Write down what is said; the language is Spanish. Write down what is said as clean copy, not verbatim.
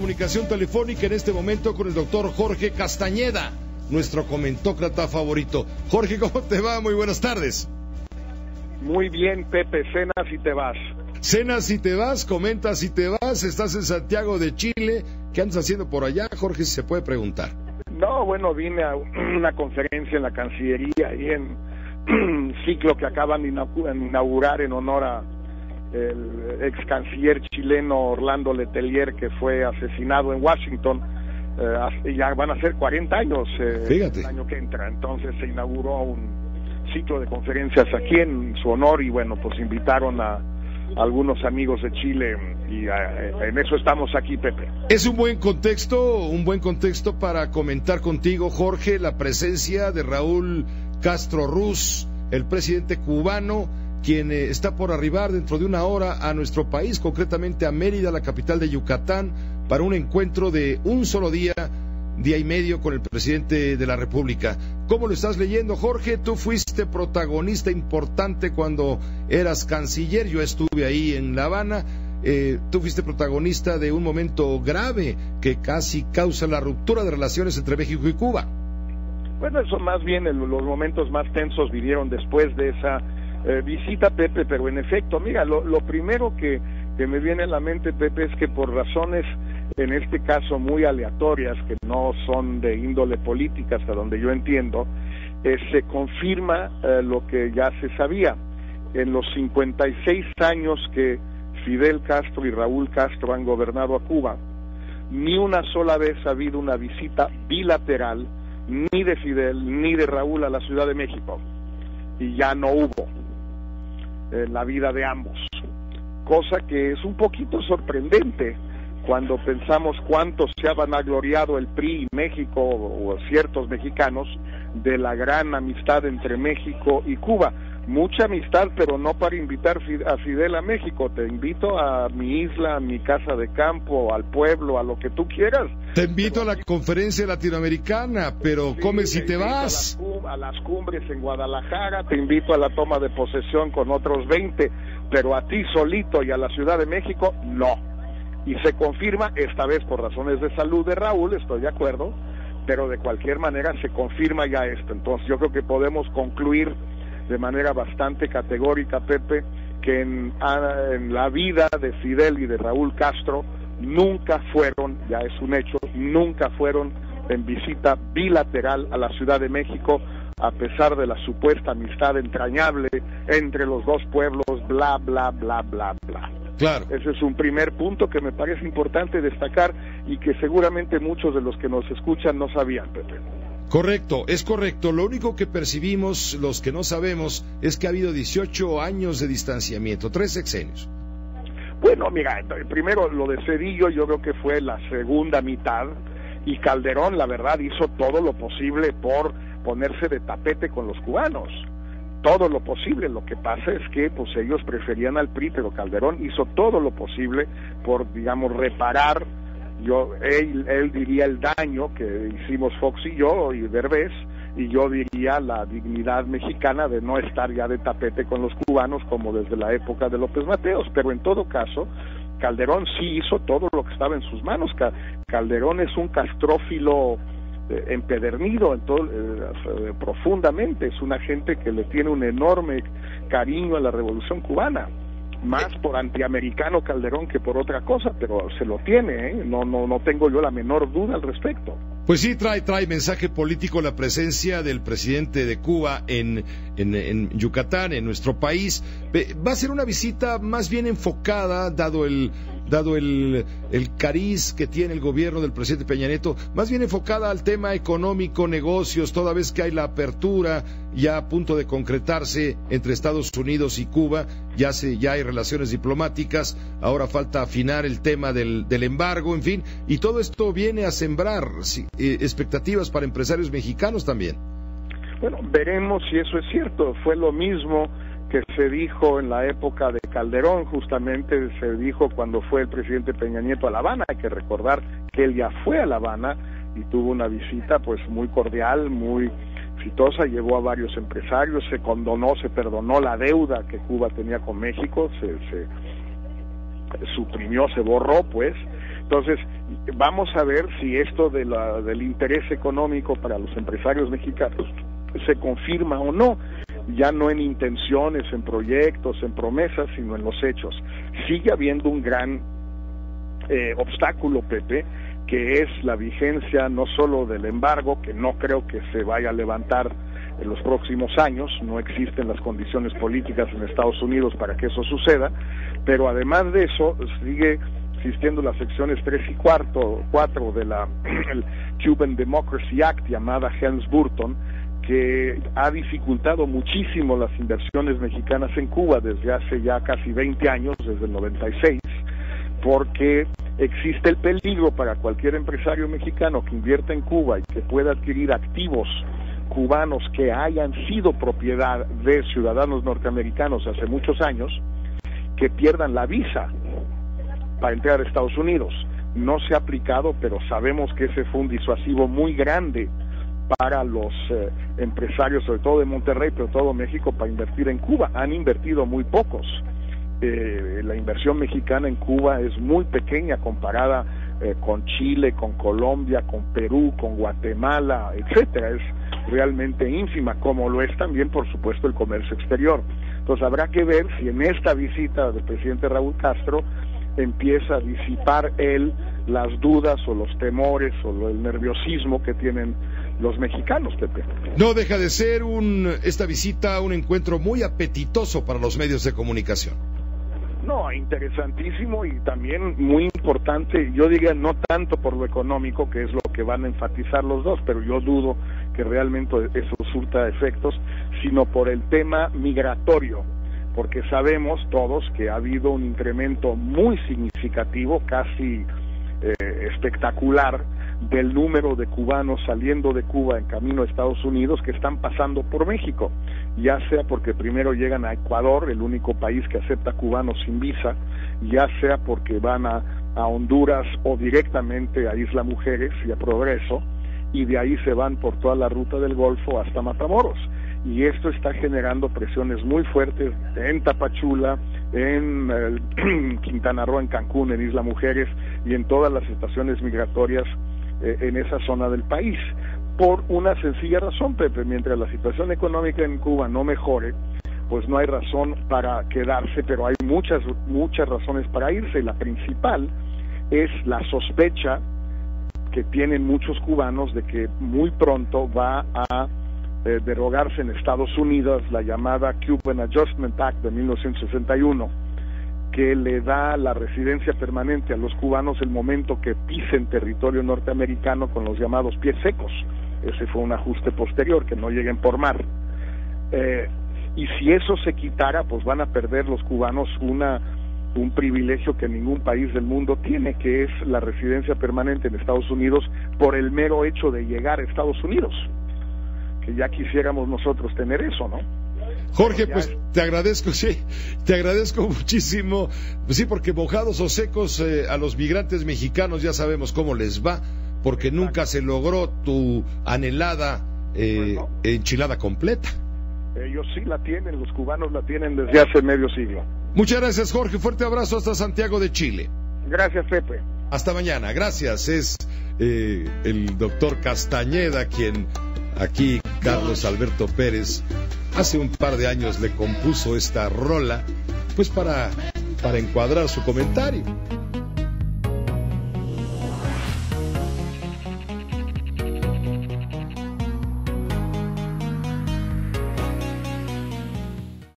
comunicación telefónica en este momento con el doctor Jorge Castañeda, nuestro comentócrata favorito. Jorge, ¿cómo te va? Muy buenas tardes. Muy bien, Pepe, cenas y te vas. Cenas y te vas, comentas y te vas, estás en Santiago de Chile. ¿Qué andas haciendo por allá, Jorge, si se puede preguntar? No, bueno, vine a una conferencia en la Cancillería y en un ciclo que acaban de inaugurar en honor a el ex canciller chileno Orlando Letelier, que fue asesinado en Washington. Ya van a ser 40 años el año que entra. Entonces se inauguró un ciclo de conferencias aquí en su honor y bueno, pues invitaron a algunos amigos de Chile y en eso estamos aquí, Pepe. Es un buen contexto para comentar contigo, Jorge, la presencia de Raúl Castro Ruz, el presidente cubano, quien está por arribar dentro de una hora a nuestro país, concretamente a Mérida, la capital de Yucatán, para un encuentro de un solo día y medio con el presidente de la República. ¿Cómo lo estás leyendo, Jorge? Tú fuiste protagonista importante cuando eras canciller, yo estuve ahí en La Habana, tú fuiste protagonista de un momento grave que casi causa la ruptura de relaciones entre México y Cuba. Bueno, eso más bien los momentos más tensos vinieron después de esa visita, Pepe, pero en efecto, mira, lo primero que me viene a la mente, Pepe, es que por razones, en este caso muy aleatorias, que no son de índole política hasta donde yo entiendo, se confirma lo que ya se sabía. En los 56 años que Fidel Castro y Raúl Castro han gobernado a Cuba, ni una sola vez ha habido una visita bilateral, ni de Fidel ni de Raúl a la Ciudad de México, y ya no hubo en la vida de ambos, cosa que es un poquito sorprendente cuando pensamos cuánto se ha vanagloriado el PRI y México, o ciertos mexicanos, de la gran amistad entre México y Cuba. Mucha amistad, pero no para invitar a Fidel a México. Te invito a mi isla, a mi casa de campo, al pueblo, a lo que tú quieras. Te invito a la conferencia latinoamericana, pero sí, come si te vas. A las cumbres en Guadalajara, te invito a la toma de posesión con otros 20, pero a ti solito y a la Ciudad de México, no. Y se confirma, esta vez por razones de salud de Raúl, estoy de acuerdo, pero de cualquier manera se confirma ya esto. Entonces yo creo que podemos concluir de manera bastante categórica, Pepe, que en la vida de Fidel y de Raúl Castro nunca fueron, ya es un hecho, nunca fueron en visita bilateral a la Ciudad de México, a pesar de la supuesta amistad entrañable entre los dos pueblos, bla, bla, bla, bla, bla. Claro. Ese es un primer punto que me parece importante destacar y que seguramente muchos de los que nos escuchan no sabían, Pepe. Correcto, es correcto. Lo único que percibimos, los que no sabemos, es que ha habido 18 años de distanciamiento, 3 sexenios. Bueno, mira, primero lo de Cedillo yo creo que fue la segunda mitad, y Calderón, la verdad, hizo todo lo posible por ponerse de tapete con los cubanos. Todo lo posible. Lo que pasa es que pues ellos preferían al PRI, pero Calderón hizo todo lo posible por, digamos, reparar, él diría el daño que hicimos Fox y yo, y Derbez, y yo diría la dignidad mexicana de no estar ya de tapete con los cubanos como desde la época de López Mateos. Pero en todo caso, Calderón sí hizo todo lo que estaba en sus manos. Calderón es un castrófilo empedernido profundamente, es una gente que le tiene un enorme cariño a la Revolución Cubana, más por antiamericano Calderón que por otra cosa, pero se lo tiene, no tengo yo la menor duda al respecto. Pues sí, trae mensaje político la presencia del presidente de Cuba en Yucatán, en nuestro país. Va a ser una visita más bien enfocada, dado el cariz que tiene el gobierno del presidente Peña Nieto, más bien enfocada al tema económico, negocios, toda vez que hay la apertura ya a punto de concretarse entre Estados Unidos y Cuba, ya hay relaciones diplomáticas, ahora falta afinar el tema del embargo, en fin, y todo esto viene a sembrar expectativas para empresarios mexicanos también. Bueno, veremos si eso es cierto. Fue lo mismo que se dijo en la época de Calderón, justamente se dijo cuando fue el presidente Peña Nieto a La Habana. Hay que recordar que él ya fue a La Habana y tuvo una visita pues muy cordial, muy exitosa, llevó a varios empresarios, se perdonó la deuda que Cuba tenía con México, se suprimió, se borró pues, Entonces, vamos a ver si esto del interés económico para los empresarios mexicanos se confirma o no, ya no en intenciones, en proyectos, en promesas, sino en los hechos. Sigue habiendo un gran obstáculo, Pepe, que es la vigencia no solo del embargo, que no creo que se vaya a levantar en los próximos años, no existen las condiciones políticas en Estados Unidos para que eso suceda, pero además de eso sigue existiendo las secciones 3 y 4 de la el Cuban Democracy Act, llamada Helms-Burton, que ha dificultado muchísimo las inversiones mexicanas en Cuba desde hace ya casi 20 años, desde el 96, porque existe el peligro para cualquier empresario mexicano que invierta en Cuba y que pueda adquirir activos cubanos que hayan sido propiedad de ciudadanos norteamericanos hace muchos años, que pierdan la visa para entrar a Estados Unidos. No se ha aplicado, pero sabemos que ese fue un disuasivo muy grande para los empresarios, sobre todo de Monterrey, pero todo México, para invertir en Cuba. Han invertido muy pocos. La inversión mexicana en Cuba es muy pequeña comparada con Chile, con Colombia, con Perú, con Guatemala, etcétera. Es realmente ínfima, como lo es también, por supuesto, el comercio exterior. Entonces habrá que ver si en esta visita del presidente Raúl Castro empieza a disipar él las dudas o los temores o el nerviosismo que tienen los mexicanos, Pepe. No deja de ser esta visita un encuentro muy apetitoso para los medios de comunicación. No, interesantísimo y también muy importante, yo diría no tanto por lo económico, que es lo que van a enfatizar los dos, pero yo dudo que realmente eso surta efectos, sino por el tema migratorio, porque sabemos todos que ha habido un incremento muy significativo, casi espectacular, del número de cubanos saliendo de Cuba en camino a Estados Unidos que están pasando por México, ya sea porque primero llegan a Ecuador, el único país que acepta cubanos sin visa, ya sea porque van a Honduras o directamente a Isla Mujeres y a Progreso, y de ahí se van por toda la ruta del Golfo hasta Matamoros. Y esto está generando presiones muy fuertes en Tapachula, en Quintana Roo, en Cancún, en Isla Mujeres y en todas las estaciones migratorias en esa zona del país, por una sencilla razón, Pepe: mientras la situación económica en Cuba no mejore, pues no hay razón para quedarse, pero hay muchas razones para irse. La principal es la sospecha que tienen muchos cubanos de que muy pronto va a derogarse en Estados Unidos la llamada Cuban Adjustment Act de 1961, que le da la residencia permanente a los cubanos el momento que pisen territorio norteamericano con los llamados pies secos. Ese fue un ajuste posterior, que no lleguen por mar. Y si eso se quitara, pues van a perder los cubanos un privilegio que ningún país del mundo tiene, que es la residencia permanente en Estados Unidos por el mero hecho de llegar a Estados Unidos, que ya quisiéramos nosotros tener eso, ¿no? Jorge, pues te agradezco muchísimo, pues sí, porque mojados o secos a los migrantes mexicanos ya sabemos cómo les va, porque nunca se logró tu anhelada enchilada completa. Ellos sí la tienen, los cubanos la tienen desde hace medio siglo. Muchas gracias, Jorge, fuerte abrazo hasta Santiago de Chile. Gracias, Pepe. Hasta mañana, gracias. Es el doctor Castañeda quien aquí, Carlos Alberto Pérez, hace un par de años le compuso esta rola, pues para encuadrar su comentario.